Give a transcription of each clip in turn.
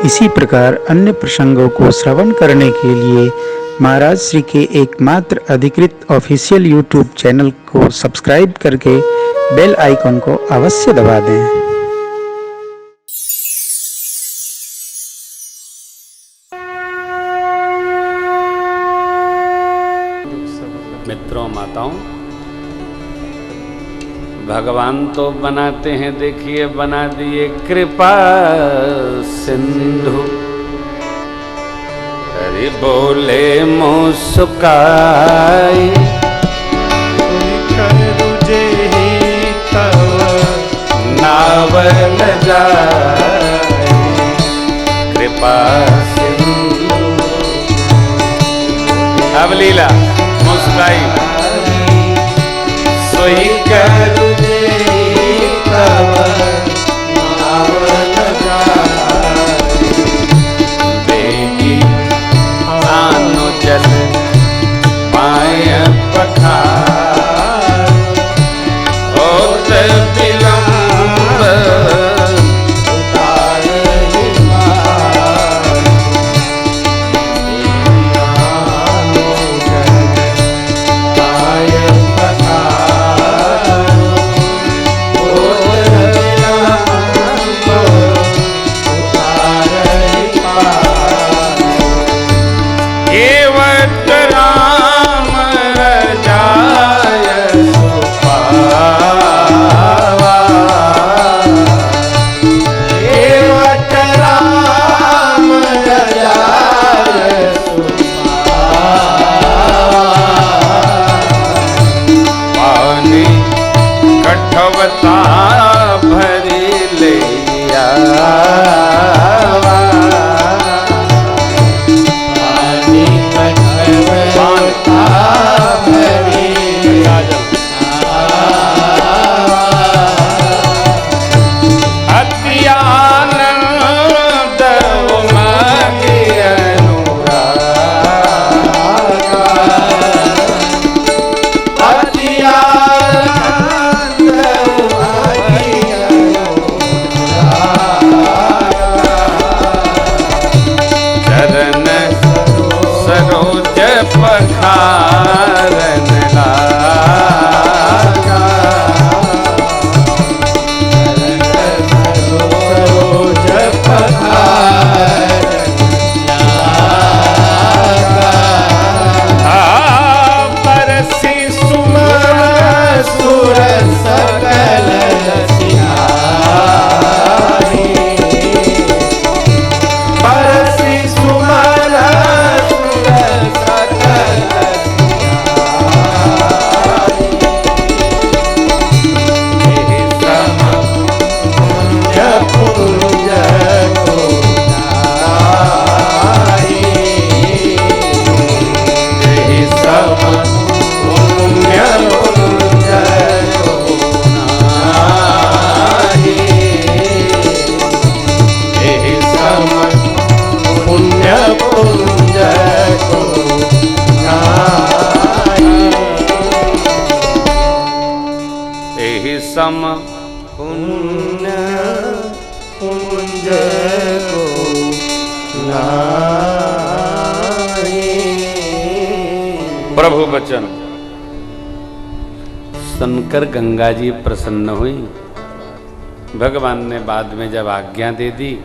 इसी प्रकार अन्य प्रसंगों को श्रवण करने के लिए महाराज श्री के एकमात्र अधिकृत ऑफिशियल यूट्यूब चैनल को सब्सक्राइब करके बेल आइकन को अवश्य दबा दें। मित्रों, माताओं, भगवान तो बनाते हैं, देखिए बना दिए कृपा सिंधु। हरि बोले मुस्काई, तुझे ही तव नावल जाए कृपा सिंधु। अब लीला मुस्काई, सोई करू तब नावल जाए देगी आनो जल पाय पखार होत विलंब उतार भरी लिया अत्यानंद उमगी अनुराग सरोज पखारन लागा सरोज पखारन बरसी सुमन सुर सकल सियारी बरसी सुमन सम पुण्य पुंज को नाई। प्रभु वचन सुनकर गंगा जी प्रसन्न हुई। भगवान ने बाद में जब आज्ञा दे दी,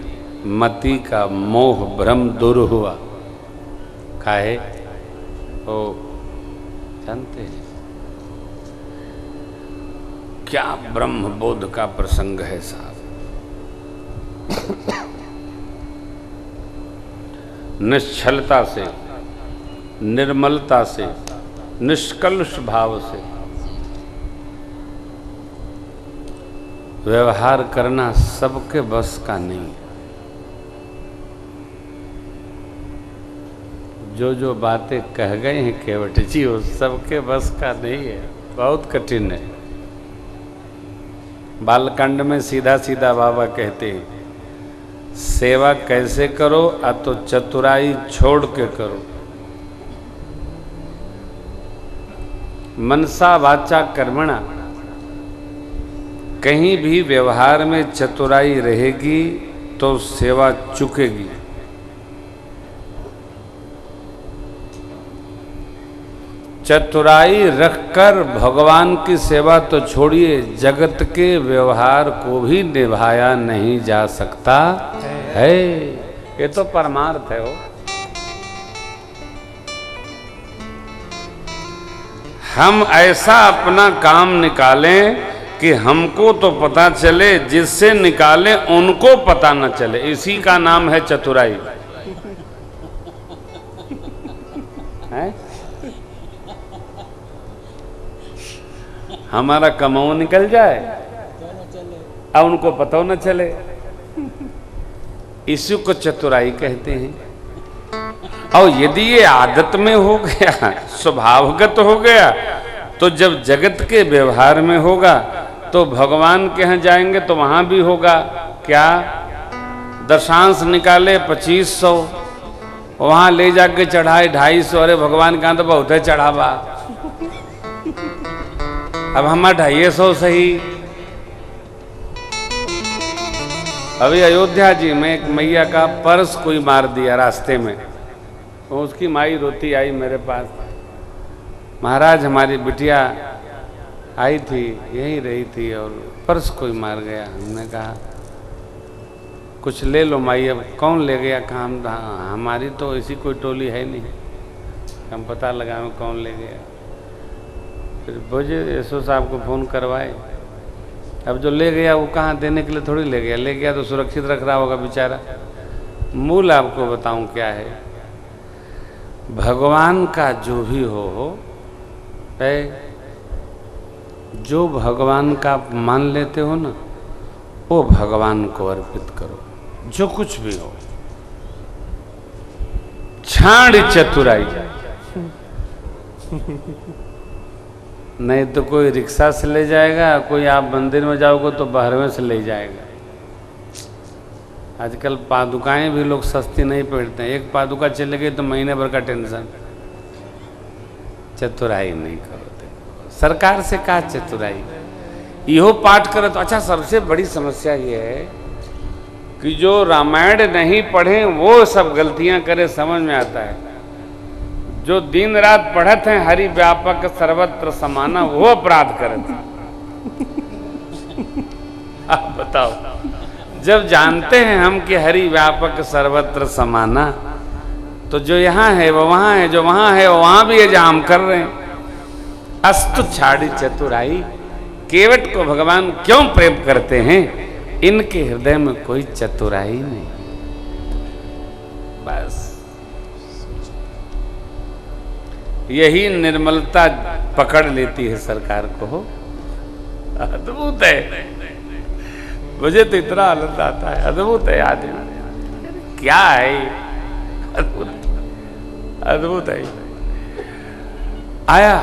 मति का मोह भ्रम दूर हुआ। काहे ओ जानते हैं क्या ब्रह्म बोध का प्रसंग है साहब। निश्चलता से, निर्मलता से, निष्कलुष भाव से व्यवहार करना सबके बस का नहीं है। जो जो बातें कह गए हैं केवट जी, वो सबके बस का नहीं है, बहुत कठिन है। बालकांड में सीधा सीधा बाबा कहते हैं, सेवा कैसे करो, आ तो चतुराई छोड़ के करो। मनसा वाचा कर्मणा, कहीं भी व्यवहार में चतुराई रहेगी तो सेवा चुकेगी। चतुराई रखकर भगवान की सेवा तो छोड़िए, जगत के व्यवहार को भी निभाया नहीं जा सकता है। ये तो परमार्थ है। वो हम ऐसा अपना काम निकालें कि हमको तो पता चले, जिससे निकालें उनको पता न चले। इसी का नाम है चतुराई। है? हमारा कमाओ निकल जाए और उनको पता न चले, इसी को चतुराई कहते हैं। और यदि ये आदत में हो गया, स्वभावगत हो गया, तो जब जगत के व्यवहार में होगा तो भगवान के यहाँ जाएंगे तो वहां भी होगा। क्या दशांश निकाले 2500, वहां ले जाके चढ़ाए 250। अरे भगवान के यहाँ तो बहुत है चढ़ावा, अब हमारा 250 सही। अभी अयोध्या जी में एक मैया का पर्स कोई मार दिया रास्ते में, तो उसकी माई रोती आई मेरे पास, महाराज हमारी बिटिया आई थी, यहीं रही थी और पर्स कोई मार गया। हमने कहा कुछ ले लो माई। अब कौन ले गया? कहाँ? हमारी तो ऐसी कोई टोली है नहीं, हम पता लगाएं कौन ले गया। फिर भोजे एसओ साहब को फ़ोन करवाए। अब जो ले गया वो कहाँ देने के लिए थोड़ी ले गया, ले गया तो सुरक्षित रख रहा होगा बेचारा। मूल आपको बताऊं क्या है, भगवान का जो भी हो है, जो भगवान का आप मान लेते हो ना, वो भगवान को अर्पित करो, जो कुछ भी हो। छाड़ चतुराई, नहीं तो कोई रिक्शा से ले जाएगा, कोई आप मंदिर में जाओगे तो बहरवे से ले जाएगा। आजकल पादुकाएं भी लोग सस्ती नहीं पहनते हैं, एक पादुका चले गई तो महीने भर का टेंशन। चतुराई नहीं करो, सरकार से कहा चतुराई, इहो पाठ करो तो अच्छा। सबसे बड़ी समस्या ये है कि जो रामायण नहीं पढ़े वो सब गलतियां करे, समझ में आता है। जो दिन रात पढ़त हैं हरि व्यापक सर्वत्र समाना, वो अपराध करते हैं। आप बताओ, जब जानते हैं हम कि हरि व्यापक सर्वत्र समाना, तो जो यहाँ है वो वहाँ है, जो वहाँ है वो वहाँ भी है जहाँ हम कर रहे हैं। अस्तु छाड़ी चतुराई, केवट को भगवान क्यों प्रेम करते हैं? इनके हृदय में कोई चतुराई नहीं। बस यही निर्मलता पकड़ लेती है सरकार को। अद्भुत है, मुझे तो इतना आनंद आता है। अद्भुत है आदमी, क्या है, अद्भुत अद्भुत है। आया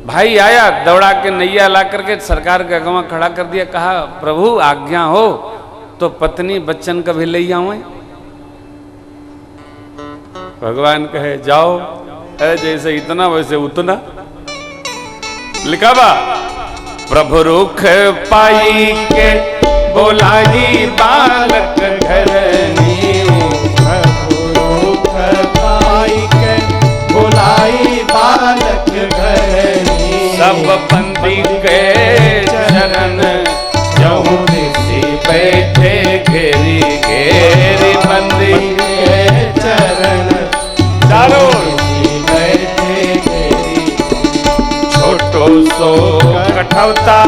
भाई, आया दौड़ा के नैया ला करके सरकार के अगवा खड़ा कर दिया। कहा प्रभु आज्ञा हो तो पत्नी बच्चन कभी ले आऊं। भगवान कहे जाओ, अरे जैसे इतना वैसे उतना। लिखा बा, प्रभु रुख पाई के बोलाई बालक घरनी, प्रभु रुख पाई के बोलाई बालक घरनी, सब बंदी के चरण जहु निसी बैठे घेरी घेरी बंदी के चरण चारों बैठे घेरी, छोटो सो कठौता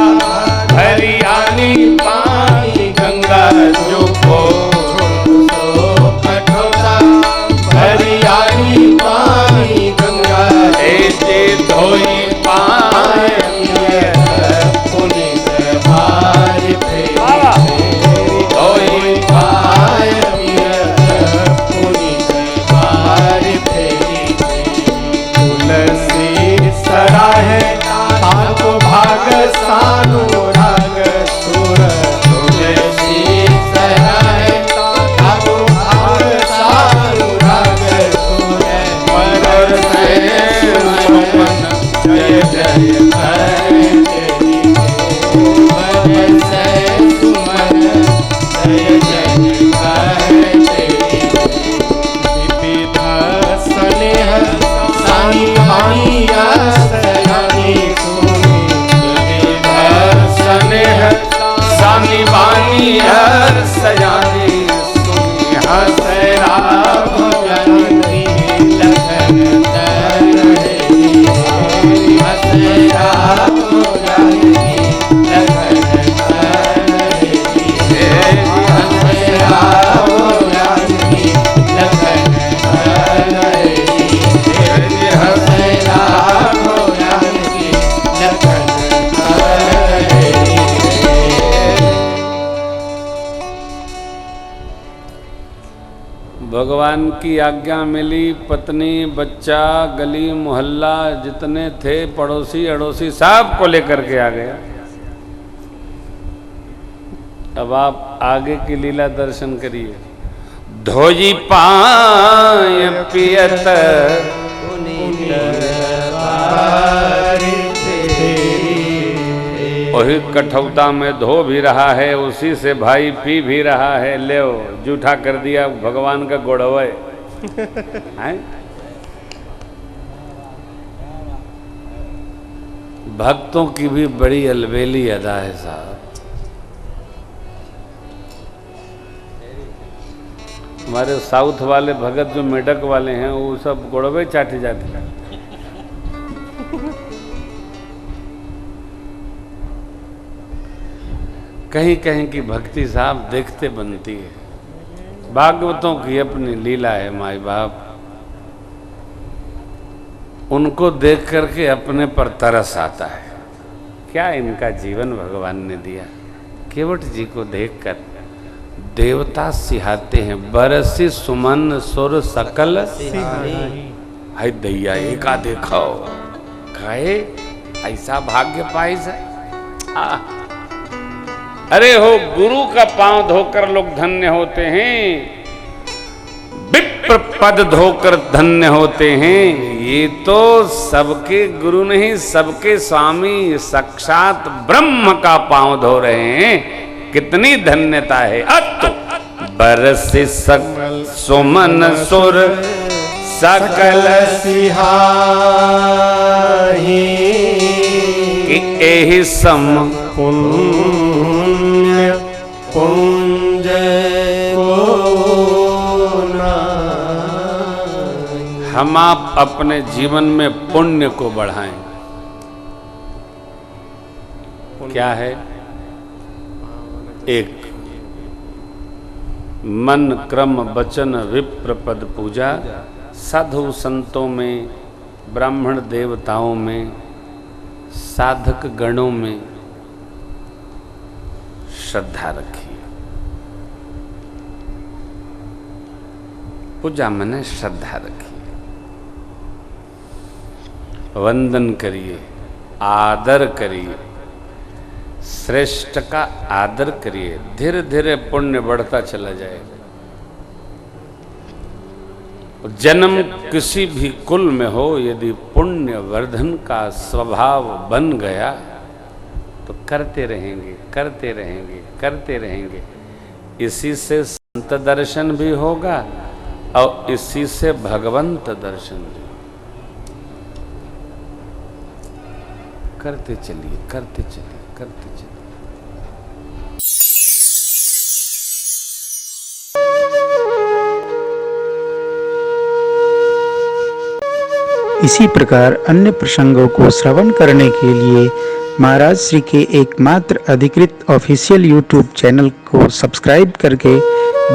हरियाणी पानी गंगा जो को, छोटो कठौता हरियाणी पानी गंगा, ऐसे धोई पाए पुनित भार फेरी, धोई पाय पुनित भार फेरी, तुलसी सराहे ताको भाग सानु राग सुर भगवान की आज्ञा मिली, पत्नी बच्चा गली मोहल्ला जितने थे पड़ोसी अड़ोसी सब को लेकर के आ गया। अब आप आगे की लीला दर्शन करिए। धोजी पाय पियत वही कठौता में धो भी रहा है, उसी से भाई पी भी रहा है। ले जूठा कर दिया भगवान का गोड़वे हैं। भक्तों की भी बड़ी अलबेली अदा है साहब। हमारे साउथ वाले भगत जो मेढक वाले हैं वो सब गोड़वे चाटे जाते हैं। कहीं कहीं की भक्ति साहब देखते बनती है। भागवतों की अपनी लीला है माई बाप, उनको देख करके अपने पर तरस आता है। क्या इनका जीवन भगवान ने दिया। केवट जी को देखकर देवता सिहाते हैं। बरसी सुमन सुर सकल हाय दैया एका देखो कहे ऐसा भाग्य पाई से। अरे हो गुरु का पांव धोकर लोग धन्य होते हैं, विप्र पद धोकर धन्य होते हैं। ये तो सबके गुरु नहीं, सबके स्वामी साक्षात ब्रह्म का पांव धो रहे हैं। कितनी धन्यता है। बरसी सकल सुमन सुर सकल सिहाही कि एहि सम पुण्य पुंज को नाहि। हम आप अपने जीवन में पुण्य को बढ़ाएं। क्या है? एक मन क्रम वचन विप्र पद पूजा, साधु संतों में, ब्राह्मण देवताओं में, साधक गणों में श्रद्धा रखिए। पूजा मने श्रद्धा रखिए, वंदन करिए, आदर करिए, श्रेष्ठ का आदर करिए। धीरे धीरे पुण्य बढ़ता चला जाएगा। जन्म किसी भी कुल में हो, यदि पुण्य वर्धन का स्वभाव बन गया तो करते रहेंगे, करते रहेंगे, करते रहेंगे। इसी से संत दर्शन भी होगा और इसी से भगवंत दर्शन भी। करते चलिए, करते चलिए, करते चलिए। इसी प्रकार अन्य प्रसंगों को श्रवण करने के लिए महाराज श्री के एकमात्र अधिकृत ऑफिशियल यूट्यूब चैनल को सब्सक्राइब करके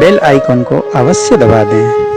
बेल आइकॉन को अवश्य दबा दें।